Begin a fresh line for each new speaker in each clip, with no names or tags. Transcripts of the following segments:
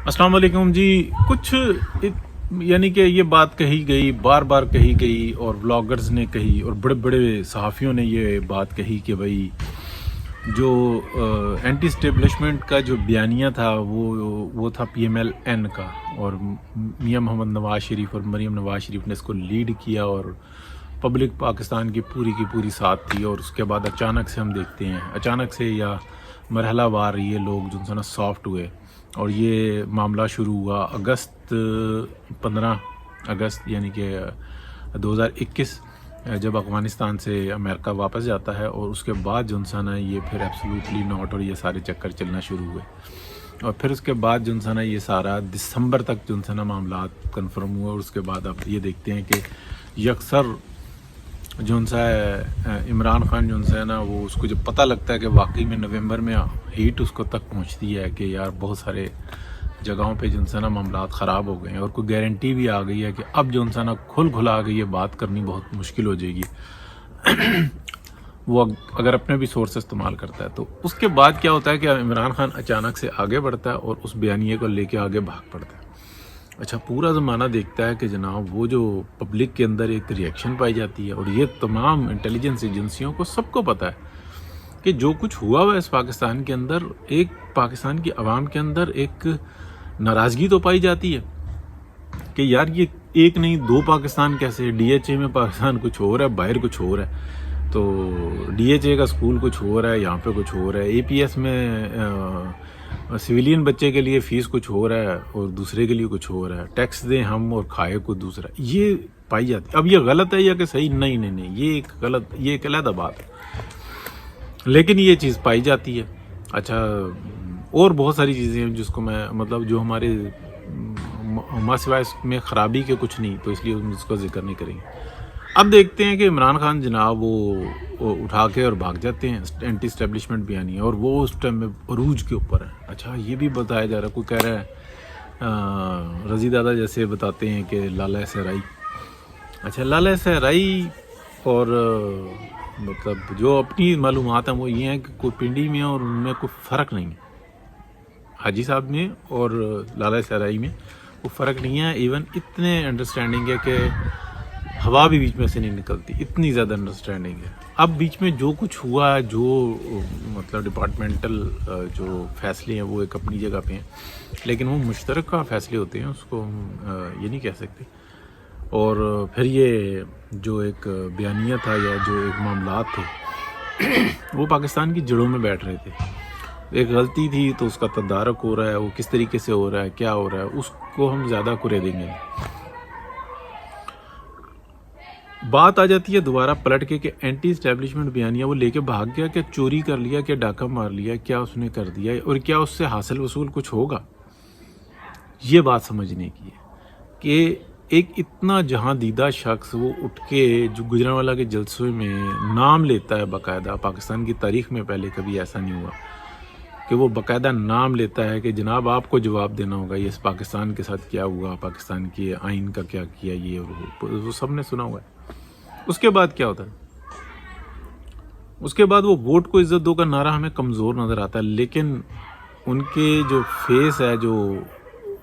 السلام علیکم جی. کچھ یعنی کہ یہ بات کہی گئی، بار بار کہی گئی، اور بلاگرز نے کہی اور بڑے بڑے صحافیوں نے یہ بات کہی کہ بھائی جو اینٹی اسٹیبلشمنٹ کا جو بیانیہ تھا وہ تھا پی ایم ایل این کا، اور میاں محمد نواز شریف اور مریم نواز شریف نے اس کو لیڈ کیا اور پبلک پاکستان کی پوری ساتھ تھی. اور اس کے بعد اچانک سے ہم دیکھتے ہیں، اچانک سے یا مرحلہ وار یہ لوگ جو ہے نا سافٹ ہوئے، اور یہ معاملہ شروع ہوا 15 اگست یعنی کہ 2021 جب افغانستان سے امریکہ واپس جاتا ہے، اور اس کے بعد جو ہے نا یہ پھر ایبسولوٹلی ناٹ اور یہ سارے چکر چلنا شروع ہوئے. اور پھر اس کے بعد جو ہے نا یہ سارا دسمبر تک جو ہے نا معاملات کنفرم ہوئے. اور اس کے بعد آپ یہ دیکھتے ہیں کہ یکسر جو ہے عمران خان جو ہے نا وہ اس کو جب پتہ لگتا ہے کہ واقعی میں نومبر میں ہیٹ اس کو تک پہنچتی ہے کہ یار بہت سارے جگہوں پہ جو ہے نا معاملات خراب ہو گئے ہیں، اور کوئی گارنٹی بھی آ گئی ہے کہ اب جو ہے نا کھلا کے یہ بات کرنی بہت مشکل ہو جائے گی وہ اگر اپنے بھی سورس استعمال کرتا ہے. تو اس کے بعد کیا ہوتا ہے کہ عمران خان اچانک سے آگے بڑھتا ہے اور اس بیانیے کو لے کے آگے بھاگ پڑتا ہے. اچھا، پورا زمانہ دیکھتا ہے کہ جناب وہ جو پبلک کے اندر ایک ریئیکشن پائی جاتی ہے، اور یہ تمام انٹیلیجنس ایجنسیوں کو سب کو پتہ ہے کہ جو کچھ ہوا اس پاکستان کے اندر، ایک پاکستان کی عوام کے اندر ایک ناراضگی تو پائی جاتی ہے کہ یار یہ ایک نہیں دو پاکستان کیسے، ڈی ایچ اے میں پاکستان کچھ اور ہے، باہر کچھ اور ہے. تو ڈی ایچ اے کا اسکول کچھ اور ہے، یہاں پہ کچھ اور ہے. اے پی ایس میں سویلین بچے کے لیے فیس کچھ ہو رہا ہے اور دوسرے کے لیے کچھ ہو رہا ہے. ٹیکس دیں ہم اور کھائے کو دوسرا. یہ پائی جاتی ہے. اب یہ غلط ہے یا کہ صحیح؟ نہیں، یہ ایک غلط، یہ ایک علیحدہ بات ہے، لیکن یہ چیز پائی جاتی ہے. اچھا، اور بہت ساری چیزیں ہیں جس کو میں مطلب جو ہمارے سوائے اس میں خرابی کے کچھ نہیں، تو اس لیے ہم اس کو ذکر نہیں کریں گے. اب دیکھتے ہیں کہ عمران خان جناب وہ اٹھا کے اور بھاگ جاتے ہیں اینٹی اسٹیبلشمنٹ بیانیہ، اور وہ اس ٹائم میں عروج کے اوپر ہے. اچھا، یہ بھی بتایا جا رہا ہے، کوئی کہہ رہا ہے رضی دادا جیسے بتاتے ہیں کہ لالہ سہرائی. اچھا، لالہ سہرائی اور مطلب جو اپنی معلومات ہیں وہ یہ ہیں کہ کوئی پنڈی میں اور ان میں کوئی فرق نہیں ہے. حاجی صاحب میں اور لالہ سہرائی میں کوئی فرق نہیں ہے. ایون اتنے انڈرسٹینڈنگ ہے کہ ہوا بھی بیچ میں سے نہیں نکلتی، اتنی زیادہ انڈرسٹینڈنگ ہے. اب بیچ میں جو کچھ ہوا، جو مطلب ڈپارٹمنٹل جو فیصلے ہیں وہ ایک اپنی جگہ پہ ہیں، لیکن وہ مشترکہ فیصلے ہوتے ہیں، اس کو ہم یہ نہیں کہہ سکتے. اور پھر یہ جو ایک بیانیہ تھا یا جو ایک معاملات تھے وہ پاکستان کی جڑوں میں بیٹھ رہے تھے. ایک غلطی تھی تو اس کا تدارک ہو رہا ہے، وہ کس طریقے سے ہو رہا ہے، کیا ہو رہا ہے، اس کو ہم زیادہ کرے دیں گے. بات آ جاتی ہے دوبارہ پلٹ کے کہ اینٹی اسٹیبلشمنٹ بیانیہ وہ لے کے بھاگ گیا، کہ چوری کر لیا، کہ ڈاکہ مار لیا، کیا اس نے کر دیا، اور کیا اس سے حاصل وصول کچھ ہوگا. یہ بات سمجھنے کی ہے کہ ایک اتنا جہاں دیدہ شخص وہ اٹھ کے جو گجرانوالہ کے جلسے میں نام لیتا ہے باقاعدہ. پاکستان کی تاریخ میں پہلے کبھی ایسا نہیں ہوا کہ وہ باقاعدہ نام لیتا ہے کہ جناب آپ کو جواب دینا ہوگا یہ پاکستان کے ساتھ کیا ہوا، پاکستان کے آئین کا کیا کیا، یہ وہ سب نے سنا ہوا ہے. اس کے بعد کیا ہوتا ہے؟ اس کے بعد وہ ووٹ کو عزت دو کا نعرہ ہمیں کمزور نظر آتا ہے، لیکن ان کے جو فیس ہے، جو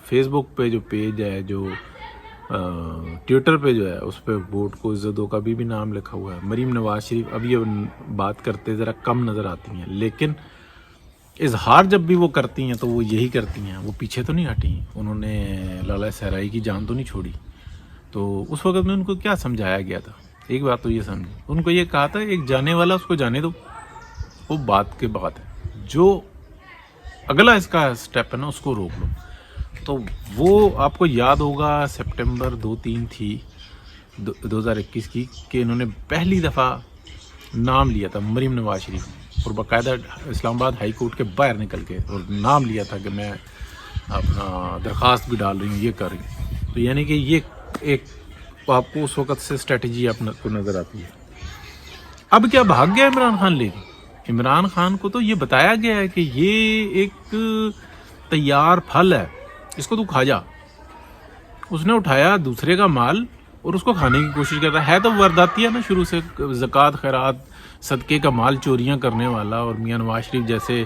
فیس بک پہ جو پیج ہے، جو ٹویٹر پہ جو ہے، اس پہ ووٹ کو عزت دو کا بھی نام لکھا ہوا ہے. مریم نواز شریف اب یہ بات کرتے ذرا کم نظر آتی ہیں، لیکن اظہار جب بھی وہ کرتی ہیں تو وہ یہی کرتی ہیں، وہ پیچھے تو نہیں ہٹی. انہوں نے لالہ سہرائی کی جان تو نہیں چھوڑی. تو اس وقت میں ان کو کیا سمجھایا گیا تھا؟ ایک بات تو یہ سمجھیں، ان کو یہ کہا تھا ایک جانے والا اس کو جانے دو. وہ بات کے بات ہے، جو اگلا اس کا سٹیپ ہے نا اس کو روک لو. تو وہ آپ کو یاد ہوگا سپٹمبر 2-3 تھی 2021 کی، کہ انہوں نے پہلی دفعہ نام لیا تھا مریم نواز شریف، اور باقاعدہ اسلام آباد ہائی کورٹ کے باہر نکل کے اور نام لیا تھا کہ میں اپنا درخواست بھی ڈال رہی ہوں، یہ کر رہی ہوں. تو یعنی کہ یہ ایک آپ کو اس وقت سے اسٹریٹجی آپ کو نظر آتی ہے. اب کیا بھاگ گیا عمران خان لے کے؟ عمران خان کو تو یہ بتایا گیا ہے کہ یہ ایک تیار پھل ہے، اس کو تو کھا جا. اس نے اٹھایا دوسرے کا مال اور اس کو کھانے کی کوشش کرتا ہے. تو وارداتی ہے نا شروع سے، زکوٰۃ خیرات صدقے کا مال چوریاں کرنے والا. اور میاں نواز شریف جیسے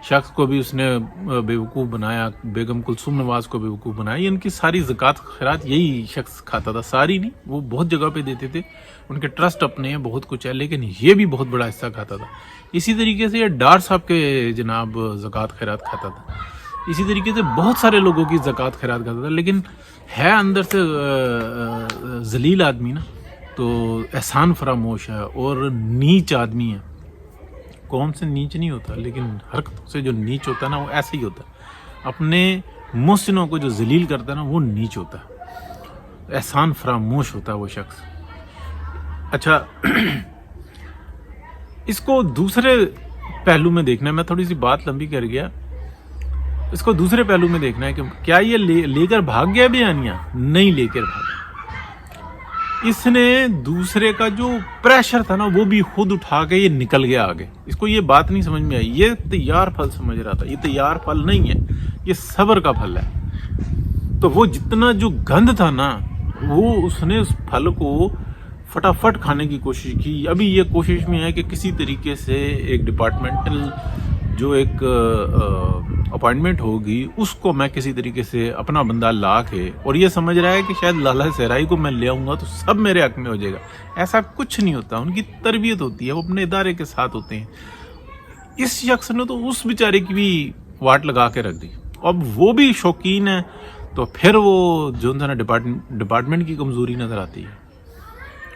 شخص کو بھی اس نے بیوقوف بنایا، بیگم کلثوم نواز کو بیوقوف بنایا. ان کی ساری زکوٰۃ خیرات یہی شخص کھاتا تھا، ساری نہیں، وہ بہت جگہ پہ دیتے تھے، ان کے ٹرسٹ اپنے ہیں، بہت کچھ ہے، لیکن یہ بھی بہت بڑا حصہ کھاتا تھا. اسی طریقے سے یہ ڈار صاحب کے جناب زکوٰۃ خیرات کھاتا تھا. اسی طریقے سے بہت سارے لوگوں کی زکوٰۃ خیرات کھاتا تھا، لیکن ہے اندر سے ذلیل آدمی نا، تو احسان فراموش ہے اور نیچ آدمی ہے. قوم سے نیچ نہیں ہوتا، لیکن حرکتوں سے جو نیچ ہوتا ہے نا، وہ ایسے ہی ہوتا ہے. اپنے محسنوں کو جو ذلیل کرتا ہے نا، وہ نیچ ہوتا ہے، احسان فراموش ہوتا ہے وہ شخص. اچھا، اس کو دوسرے پہلو میں دیکھنا ہے، میں تھوڑی سی بات لمبی کر گیا. اس کو دوسرے پہلو میں دیکھنا ہے کہ کیا یہ لے کر بھاگ گیا بیانیہ؟ نہیں لے کر بھاگا. اس نے دوسرے کا جو پریشر تھا نا، وہ بھی خود اٹھا کے یہ نکل گیا آگے. اس کو یہ بات نہیں سمجھ میں آئی، یہ تیار پھل سمجھ رہا تھا. یہ تیار پھل نہیں ہے، یہ صبر کا پھل ہے. تو وہ جتنا جو گند تھا نا، وہ اس نے اس پھل کو فٹافٹ کھانے کی کوشش کی. ابھی یہ کوشش میں ہے کہ کسی طریقے سے ایک ڈپارٹمنٹل جو ایک اپائنٹمنٹ ہوگی، اس کو میں کسی طریقے سے اپنا بندہ لا کے، اور یہ سمجھ رہا ہے کہ شاید لالہ سہرائی کو میں لے آؤں گا تو سب میرے حق میں ہو جائے گا. ایسا کچھ نہیں ہوتا. ان کی تربیت ہوتی ہے، وہ اپنے ادارے کے ساتھ ہوتے ہیں. اس شخص نے تو اس بیچارے کی بھی واٹ لگا کے رکھ دی. اب وہ بھی شوقین ہے، تو پھر وہ جو نا ڈپارٹمنٹ کی کمزوری نظر آتی ہے.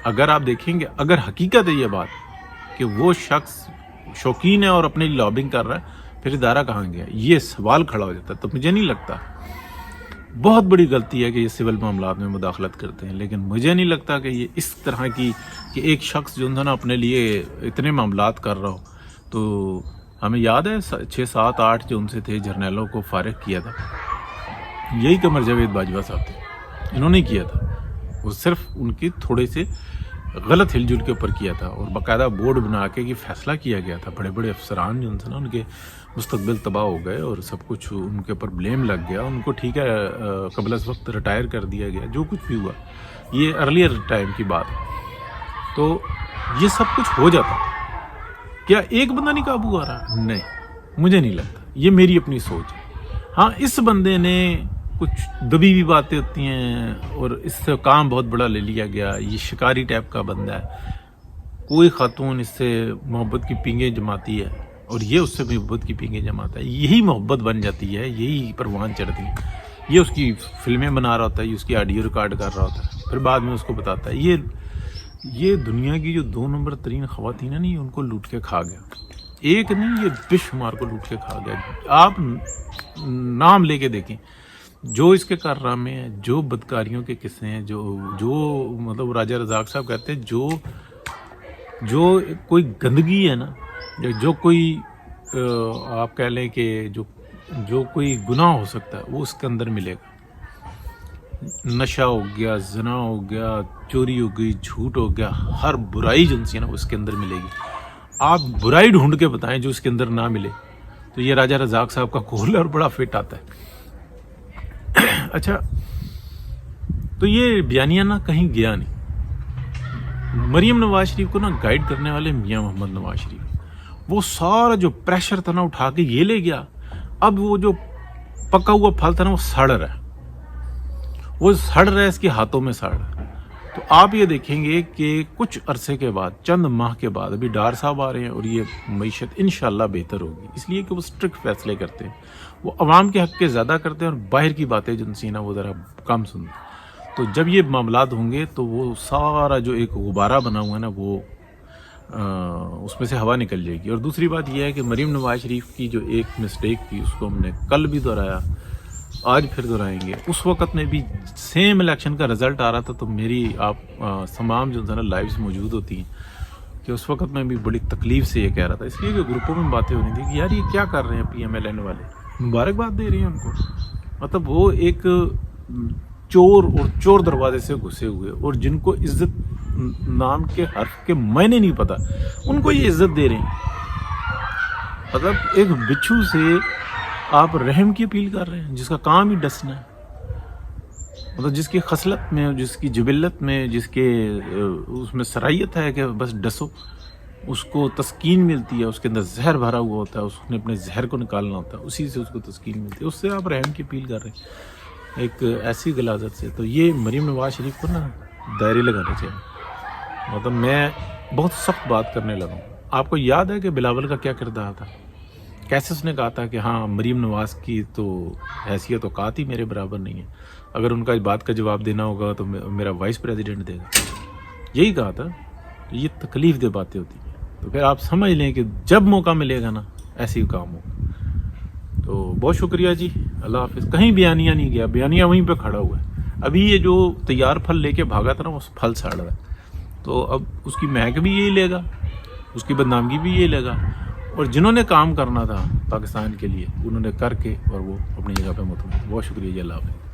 اگر آپ دیکھیں گے، اگر حقیقت ہے یہ بات کہ وہ شخص شوقین ہے اور اپنے لیے لابنگ کر رہا ہے، پھر ادارہ کہاں گیا؟ یہ سوال کھڑا ہو جاتا ہے. تو مجھے نہیں لگتا، بہت بڑی غلطی ہے کہ یہ سول معاملات میں مداخلت کرتے ہیں، لیکن مجھے نہیں لگتا کہ یہ اس طرح کی کہ ایک شخص جو نا اپنے لیے اتنے معاملات کر رہا ہو. تو ہمیں یاد ہے 6 7 8 جو ان سے تھے جرنیلوں کو فارغ کیا تھا، یہی قمر جاوید باجوہ صاحب تھے. انہوں نے کیا تھا، وہ صرف ان کی تھوڑے سے غلط ہل جل کے اوپر کیا تھا، اور باقاعدہ بورڈ بنا کے یہ فیصلہ کیا گیا تھا. بڑے بڑے افسران جو تھے نا، ان کے مستقبل تباہ ہو گئے اور سب کچھ ان کے اوپر بلیم لگ گیا. ان کو ٹھیک ہے قبل از وقت ریٹائر کر دیا گیا، جو کچھ بھی ہوا یہ ارلیئر ٹائم کی بات ہے. تو یہ سب کچھ ہو جاتا. کیا ایک بندہ نہیں قابو آ رہا؟ نہیں، مجھے نہیں لگتا. یہ میری اپنی سوچ ہے. ہاں، اس بندے نے کچھ دبی ہوئی باتیں ہوتی ہیں، اور اس سے کام بہت بڑا لے لیا گیا. یہ شکاری ٹائپ کا بندہ ہے. کوئی خاتون اس سے محبت کی پینگیں جماتی ہے، اور یہ اس سے محبت کی پینگیں جماتا ہے. یہی محبت بن جاتی ہے، یہی پروان چڑھتی ہے. یہ اس کی فلمیں بنا رہا ہوتا ہے، یہ اس کی آڈیو ریکارڈ کر رہا ہوتا ہے، پھر بعد میں اس کو بتاتا ہے. یہ دنیا کی جو 2 نمبر ترین خواتین ہیں نا، یہ ان کو لوٹ کے کھا گیا. ایک نہیں، یہ بے شمار کو لوٹ کے کھا گیا. آپ نام لے کے دیکھیں، جو اس کے کارنامے ہیں، جو بدکاریوں کے قصے ہیں، جو مطلب راجہ رزاق صاحب کہتے ہیں، جو کوئی گندگی ہے نا، جو کوئی آپ کہہ لیں کہ جو کوئی گناہ ہو سکتا ہے، وہ اس کے اندر ملے گا. نشہ ہو گیا، زنا ہو گیا، چوری ہو گئی، جھوٹ ہو گیا، ہر برائی جو ہے نا وہ اس کے اندر ملے گی. آپ برائی ڈھونڈ کے بتائیں جو اس کے اندر نہ ملے. تو یہ راجہ رزاق صاحب کا کولر بڑا فٹ آتا ہے. اچھا، تو یہ بیانیہ نا کہیں گیا نہیں. مریم نواز شریف کو نا گائیڈ کرنے والے میاں محمد نواز شریف، وہ سارا جو پریشر تھا نا اٹھا کے یہ لے گیا. اب وہ جو پکا ہوا پھل تھا نا، وہ سڑ رہا ہے، اس کے ہاتھوں میں سڑ رہا ہے. تو آپ یہ دیکھیں گے کہ کچھ عرصے کے بعد، چند ماہ کے بعد، ابھی ڈار صاحب آ رہے ہیں اور یہ معیشت انشاءاللہ بہتر ہوگی، اس لیے کہ وہ اسٹرکٹ فیصلے کرتے ہیں، وہ عوام کے حق کے زیادہ کرتے ہیں، اور باہر کی باتیں جن سی نا وہ ذرا کم سنتے ہیں. تو جب یہ معاملات ہوں گے تو وہ سارا جو ایک غبارہ بنا ہوا ہے نا، وہ اس میں سے ہوا نکل جائے گی. اور دوسری بات یہ ہے کہ مریم نواز شریف کی جو ایک مسٹیک تھی، اس کو ہم نے کل بھی دہرایا، آج پھر دہرائیں گے. اس وقت میں بھی سیم الیکشن کا رزلٹ آ رہا تھا، تو میری آپ تمام جو نا لائیوز موجود ہوتی ہیں، کہ اس وقت میں بھی بڑی تکلیف سے یہ کہہ رہا تھا، اس لیے کہ گروپوں میں باتیں ہو رہی تھیں کہ یار یہ کیا کر رہے ہیں پی ایم ایل این والے، مبارکباد دے رہے ہیں ان کو. مطلب وہ ایک چور دروازے سے گھسے ہوئے، اور جن کو عزت نام کے حرف کے معنی نہیں پتا، ان کو یہ عزت دے رہے ہیں. مطلب ایک بچھو سے آپ رحم کی اپیل کر رہے ہیں، جس کا کام ہی ڈسنا ہے. مطلب جس کی خصلت میں، جس کی جبلت میں، جس کے اس میں صلاحیت ہے کہ بس ڈسو.
اس کو تسکین ملتی ہے، اس کے اندر زہر بھرا ہوا ہوتا ہے، اس نے اپنے زہر کو نکالنا ہوتا ہے، اسی سے اس کو تسکین ملتی ہے، اس سے آپ رحم کی اپیل کر رہے ہیں ایک ایسی غلاظت سے. تو یہ مریم نواز شریف کو نا دائرے لگانے چاہیے. مطلب میں بہت سخت بات کرنے لگا ہوں. آپ کو یاد ہے کہ بلاول کا کیا کردار تھا، کیسے اس نے کہا تھا کہ ہاں مریم نواز کی تو حیثیت اوقات ہی میرے برابر نہیں ہے، اگر ان کا اس بات کا جواب دینا ہوگا تو میرا وائس پریزیڈنٹ دے گا، یہی کہا تھا. یہ تکلیف دہ باتیں ہوتی ہیں. تو پھر آپ سمجھ لیں کہ جب موقع ملے گا نا ایسے ہی کام ہوگا. تو بہت شکریہ جی، اللہ حافظ. کہیں بیانیہ نہیں گیا، بیانیہ وہیں پہ کھڑا ہوا ہے. ابھی یہ جو تیار پھل لے کے بھاگا تھا نا، وہ پھل ساڑ رہا ہے. تو اب اس کی مہک بھی یہی لے گا، اس کی بدنامگی بھی یہی لے گا. اور جنہوں نے کام کرنا تھا پاکستان کے لیے انہوں نے کر کے اور وہ اپنی جگہ پہ مطمئن. بہت شکریہ جی، اللہ حافظ.